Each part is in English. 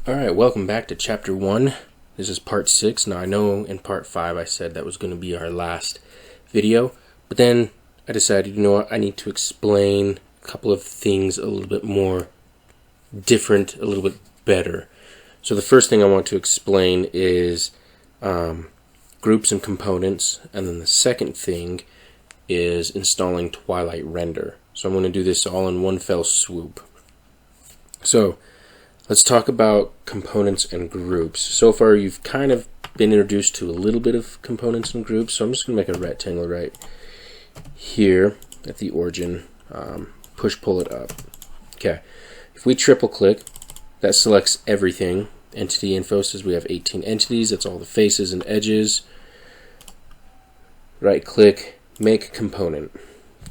Alright, welcome back to Chapter 1. This is Part 6. Now I know in Part 5 I said that was going to be our last video, but then I decided, you know what, I need to explain a couple of things a little bit more different, a little bit better. So the first thing I want to explain is groups and components, and then the second thing is installing Twilight Render. So I'm going to do this all in one fell swoop. So let's talk about components and groups. So far you've kind of been introduced to a little bit of components and groups, so I'm just going to make a rectangle right here at the origin, push-pull it up. Okay, if we triple click, that selects everything. Entity info says we have 18 entities, that's all the faces and edges. Right click, make component.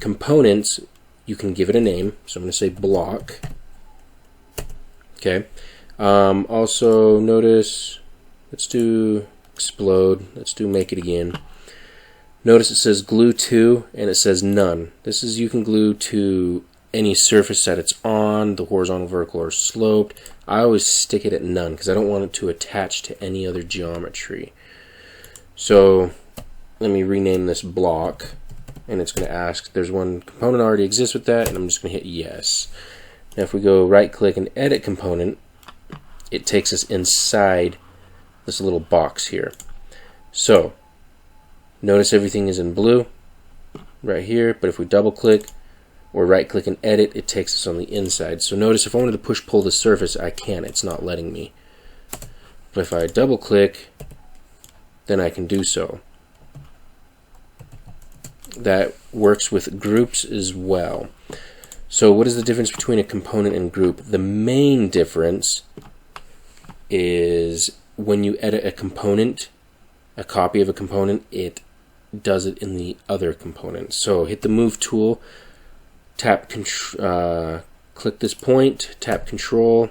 Components, you can give it a name, so I'm going to say block. Okay. Also notice, let's do explode, let's do make it again. Notice it says glue to and it says none. This is you can glue to any surface that it's on, the horizontal, vertical, or sloped. I always stick it at none because I don't want it to attach to any other geometry. So let me rename this block, and it's going to ask, there's one component already exists with that, and I'm just going to hit yes. Now if we go right click and edit component, it takes us inside this little box here. So notice everything is in blue right here, but if we double click or right click and edit, it takes us on the inside. So notice if I wanted to push pull the surface, I can, it's not letting me. But if I double click, then I can do so. That works with groups as well. So what is the difference between a component and group? The main difference is when you edit a component, a copy of a component, it does it in the other component. So hit the move tool, tap click this point, tap control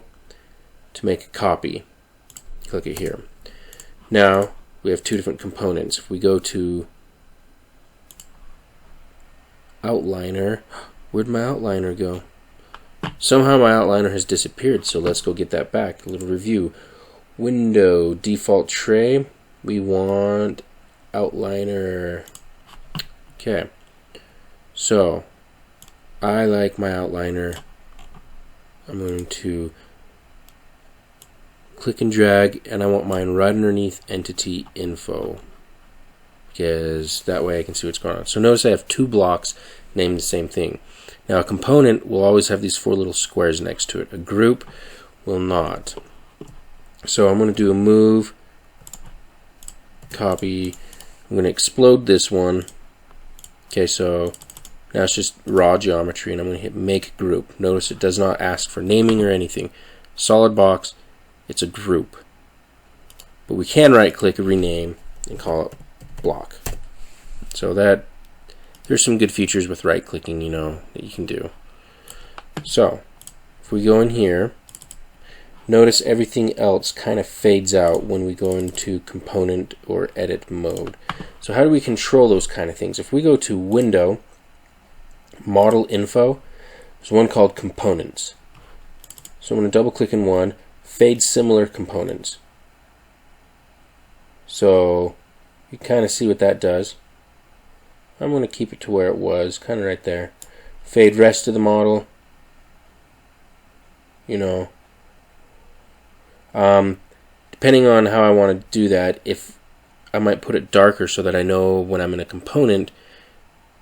to make a copy. Click it here. Now we have two different components. If we go to outliner, where'd my outliner go? Somehow my outliner has disappeared, so let's go get that back. A little review. Window, default tray, we want outliner. Okay, so I like my outliner. I'm going to click and drag, and I want mine right underneath entity info, because that way I can see what's going on. So notice I have two blocks named the same thing. Now a component will always have these four little squares next to it. A group will not. So I'm going to do a move, copy, I'm going to explode this one. Okay, so now it's just raw geometry, and I'm going to hit make group. Notice it does not ask for naming or anything. Solid box, it's a group. But we can right click and rename and call it block. So that there's some good features with right clicking, you know, that you can do. So if we go in here, notice everything else kind of fades out when we go into component or edit mode. So how do we control those kind of things? If we go to window, model info, there's one called components. So I'm going to double click in one, fade similar components. So you kind of see what that does. I'm going to keep it to where it was, kind of right there. Fade rest of the model. You know, depending on how I want to do that, if I might put it darker so that I know when I'm in a component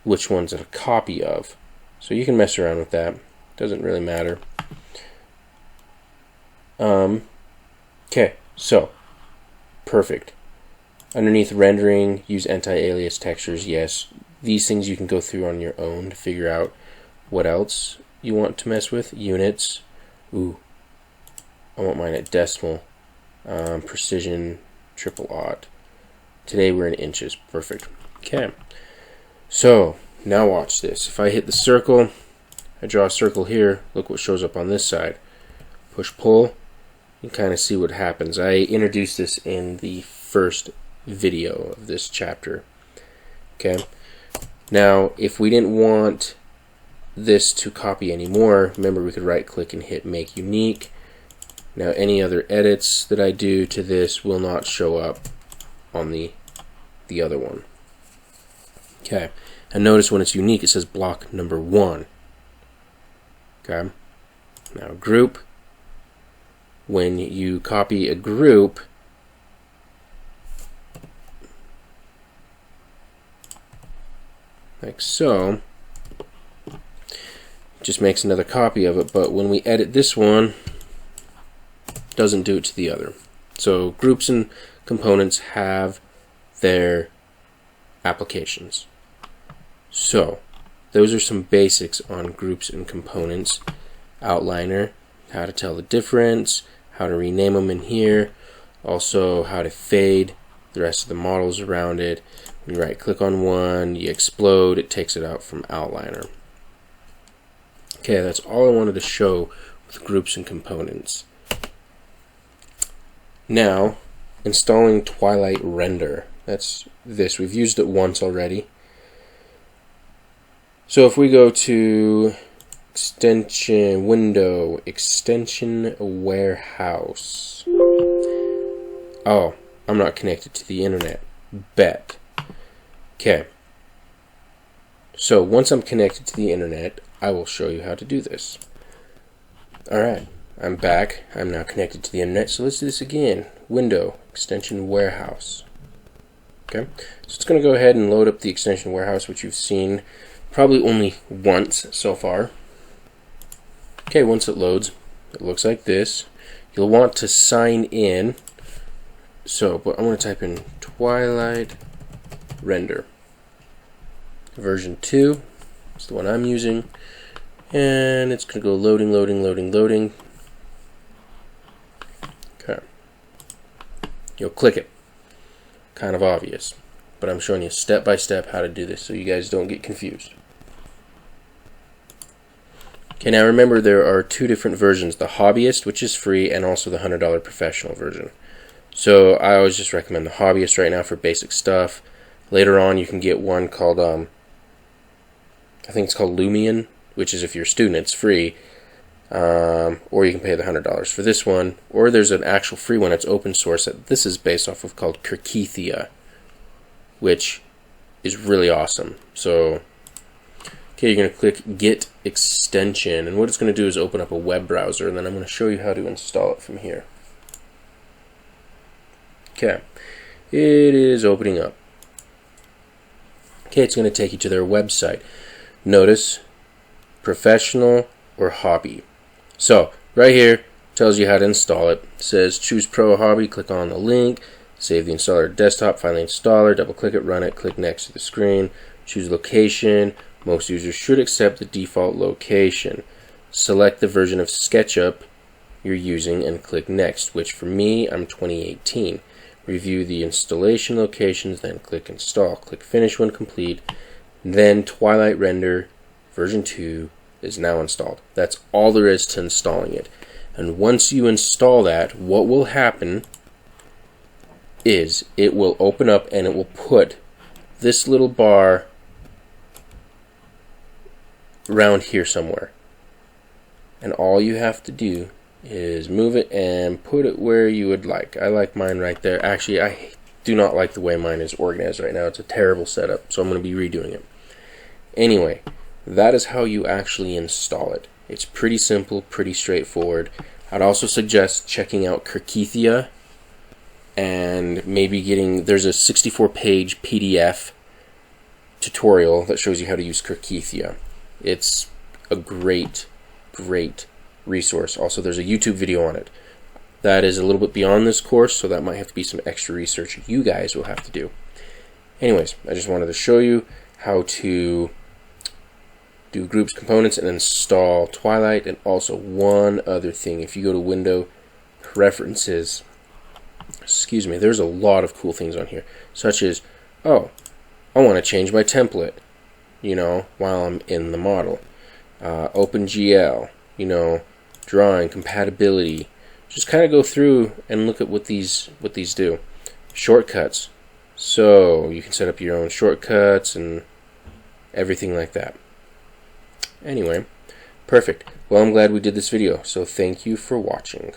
which one's a copy of. So you can mess around with that. Doesn't really matter. Okay, so perfect. Underneath rendering, use anti-alias textures. Yes, these things you can go through on your own to figure out what else you want to mess with. Units. Ooh, I want mine at decimal. Precision, triple aught. Today we're in inches. Perfect. Okay. So now watch this. If I hit the circle, I draw a circle here. Look what shows up on this side. Push pull. You kind of see what happens. I introduced this in the first video of this chapter. Okay. Now, if we didn't want this to copy anymore, remember we could right click and hit make unique, Now any other edits that I do to this will not show up on the other one. Okay, and notice when it's unique it says block number 1. Okay, now group, when you copy a group, like so, just makes another copy of it, but when we edit this one, it doesn't do it to the other. So groups and components have their applications. So those are some basics on groups and components. Outliner, how to tell the difference, how to rename them in here, also how to fade the rest of the models around it. When you right click on one, you explode, it takes it out from Outliner. Okay, that's all I wanted to show with groups and components. Now, installing Twilight Render. That's this. We've used it once already. So if we go to extension window, extension warehouse. Oh, I'm not connected to the internet. Bet. Okay. So once I'm connected to the internet, I will show you how to do this. Alright, I'm back. I'm now connected to the internet, so let's do this again. Window, extension warehouse. Okay, so it's going to go ahead and load up the extension warehouse, which you've seen probably only once so far. Okay, once it loads, it looks like this. You'll want to sign in. So, but I'm going to type in Twilight Render. Version 2 is the one I'm using. And it's going to go loading, loading, loading, loading. Okay. You'll click it. Kind of obvious. But I'm showing you step by step how to do this so you guys don't get confused. Okay, now remember there are two different versions, the Hobbyist, which is free, and also the $100 professional version. So I always just recommend the Hobbyist right now for basic stuff. Later on you can get one called, I think it's called Lumion, which is if you're a student, it's free. Or you can pay the $100 for this one. Or there's an actual free one, it's open source, that this is based off of called Kirkithia, which is really awesome. So, okay, you're going to click Get Extension, and what it's going to do is open up a web browser, and then I'm going to show you how to install it from here. Okay, it is opening up. Okay, it's going to take you to their website. Notice professional or hobby. So right here tells you how to install it. It says choose Pro or Hobby, click on the link, save the installer to desktop, find the installer, double click it, run it, click next to the screen, choose location. Most users should accept the default location. Select the version of Sketchup you're using and click next, which for me, I'm 2018. Review the installation locations, then click install. Click finish when complete. Then Twilight Render version 2 is now installed. That's all there is to installing it. And once you install that, what will happen is it will open up and it will put this little bar around here somewhere. And all you have to do is move it and put it where you would like. I like mine right there. Actually, I do not like the way mine is organized right now. It's a terrible setup, so I'm going to be redoing it. Anyway, that is how you actually install it. It's pretty simple, pretty straightforward. I'd also suggest checking out Kirkithia and maybe getting, there's a 64-page PDF tutorial that shows you how to use Kirkithia. It's a great resource. Also, there's a YouTube video on it. That is a little bit beyond this course, so that might have to be some extra research you guys will have to do. Anyways, I just wanted to show you how to do groups, components, and install Twilight. And also one other thing, if you go to Window Preferences, excuse me, there's a lot of cool things on here, such as, oh, I want to change my template, you know, while I'm in the model. OpenGL, you know, drawing, compatibility. Just kind of go through and look at what these do. Shortcuts. So you can set up your own shortcuts and everything like that. Anyway, perfect. Well, I'm glad we did this video, so thank you for watching.